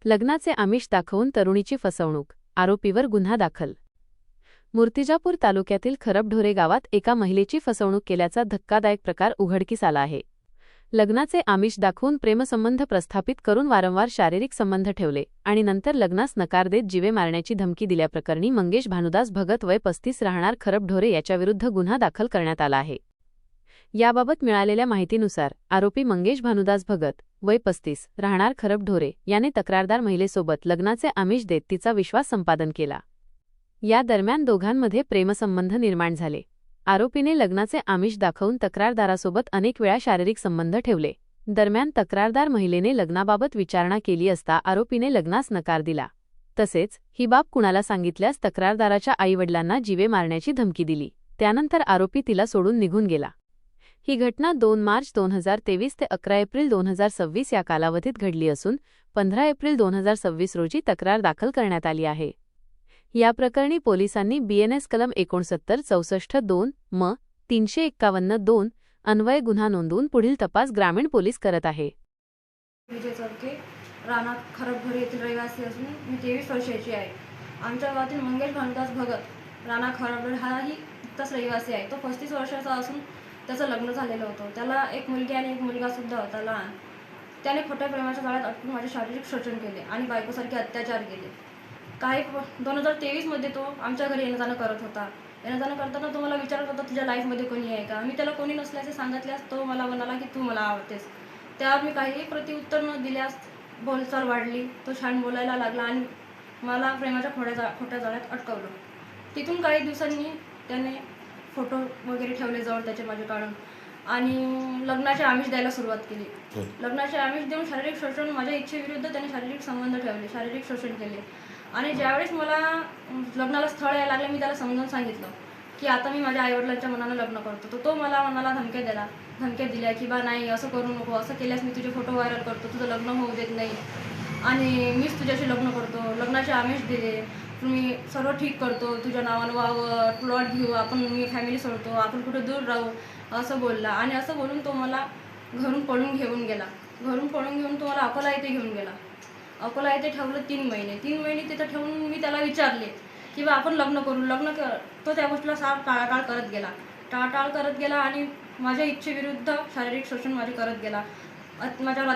लग्नाचे आमिष दाखवून तरुणीची फसवणूक, आरोपीवर गुन्हा दाखल। मूर्तिजापूर तालुक्यातील खरबढोरे गावात एका महिलेची फसवणूक केल्याचा धक्कादायक प्रकार उघडकीस आला आहे। लग्नाचे आमिष दाखवून प्रेमसंबंध प्रस्थापित करून वारंवार शारीरिक संबंध ठेवले आणि नंतर लग्नास नकार देत जीवे मारण्याची धमकी दिल्याप्रकरणी मंगेश भानुदास भगत वय 35 राहणार खरबढोरे याच्याविरुद्ध गुन्हा दाखल करण्यात आला आहे। याबाबत मिळालेल्या माहितीनुसार आरोपी मंगेश भानुदास भगत वय 35 राहणार खरबढोरे याने तक्रारदार महिलेसोबत लग्नाचे आमिष देत तिचा विश्वास संपादन केला। या दरम्यान दोघांमध्ये प्रेमसंबंध निर्माण झाले। आरोपीने लग्नाचे आमिष दाखवून तक्रारदारासोबत अनेक वेळा शारीरिक संबंध ठेवले। दरम्यान तक्रारदार महिलेने लग्नाबाबत विचारणा केली असता आरोपीने लग्नास नकार दिला। तसेच ही बाब कुणाला सांगितल्यास तक्रारदाराच्या आईवडिलांना जीवे मारण्याची धमकी दिली। त्यानंतर आरोपी तिला सोडून निघून गेला। ही घटना 2 मार्च 2023 ते 11 एप्रिल 2026 या कालावधीत घडली असून 15 एप्रिल 2026 रोजी तक्रार दाखल करण्यात आली आहे। या प्रकरणी पोलिसांनी BNS कलम 69-64-2 म 351-2 अन्वये गुन्हा नोंदवून पुढील तपास ग्रामीण पोलीस करत आहे। विजय चौके राणा खरबढोरे येथील रहिवासी असून मी 23 वर्षाची आहे। आमच्या गावातील मंगेश भानुदास भगत राणा खरबढोरे हाही इथलाच रहिवासी आहे। तो 35 वर्षाचा असून त्याचं लग्न झालेलं होतं। त्याला एक मुलगी आणि एक मुलगा सुद्धा होता लहान। त्याने खोट्या प्रेमाच्या जाळ्यात अडकून माझे शारीरिक शोषण केले आणि बायकोसारखे अत्याचार केले। 2023 मध्ये तो आमच्या घरी येणं जाणं करत होता। येणं जाणं करताना तो मला विचारत होता तुझ्या लाईफमध्ये कोणी आहे का? मी त्याला कोणी नसल्याचे सांगितल्यास तो मला म्हणाला की तू मला आवडतेस। त्यावर मी काहीही प्रत्युत्तर न दिल्यास बोलचाल वाढली। तो छान बोलायला लागला आणि मला प्रेमाच्या खोट्या जाळ्यात अडकवलं। तिथून काही दिवसांनी त्याने फोटो वगैरे ठेवले जवळ त्याचे माझे काढून आणि लग्नाचे आमिष द्यायला सुरुवात केली। लग्नाचे आमिष देऊन शारीरिक शोषण, माझ्या इच्छेविरुद्ध त्याने शारीरिक संबंध ठेवले, शारीरिक शोषण केले। आणि ज्यावेळेस मला लग्नाला स्थळ यायला लागले मी त्याला समजावून सांगितलं की आता मी माझ्या आईवडिलांच्या मनानं लग्न करतो। तर तो मला धमक्या दिल्या की बा नाही असं करू नको, असं केल्यास मी तुझे फोटो व्हायरल करतो, तुझं लग्न होऊ देत नाही आणि मीच तुझ्याशी लग्न करतो। लग्नाचे आमिष दिले, मी सर्व ठीक करतो, तुझ्या नावानं वावर प्लॉट घेऊ, आपण मी फॅमिली सोडतो, आपण कुठे दूर राहू असं बोलला। आणि असं बोलून तो मला घरून पळून घेऊन गेला। घरून पळून घेऊन तो मला अकोला येथे घेऊन गेला। अकोला येथे ठेवलं 3 महिने। 3 महिने तिथं ठेवून मी त्याला विचारले की बा आपण लग्न करू। तो त्या गोष्टीला टाळाटाळ करत गेला आणि माझ्या इच्छेविरुद्ध शारीरिक शोषण माझे करत गेला। माझ्यावर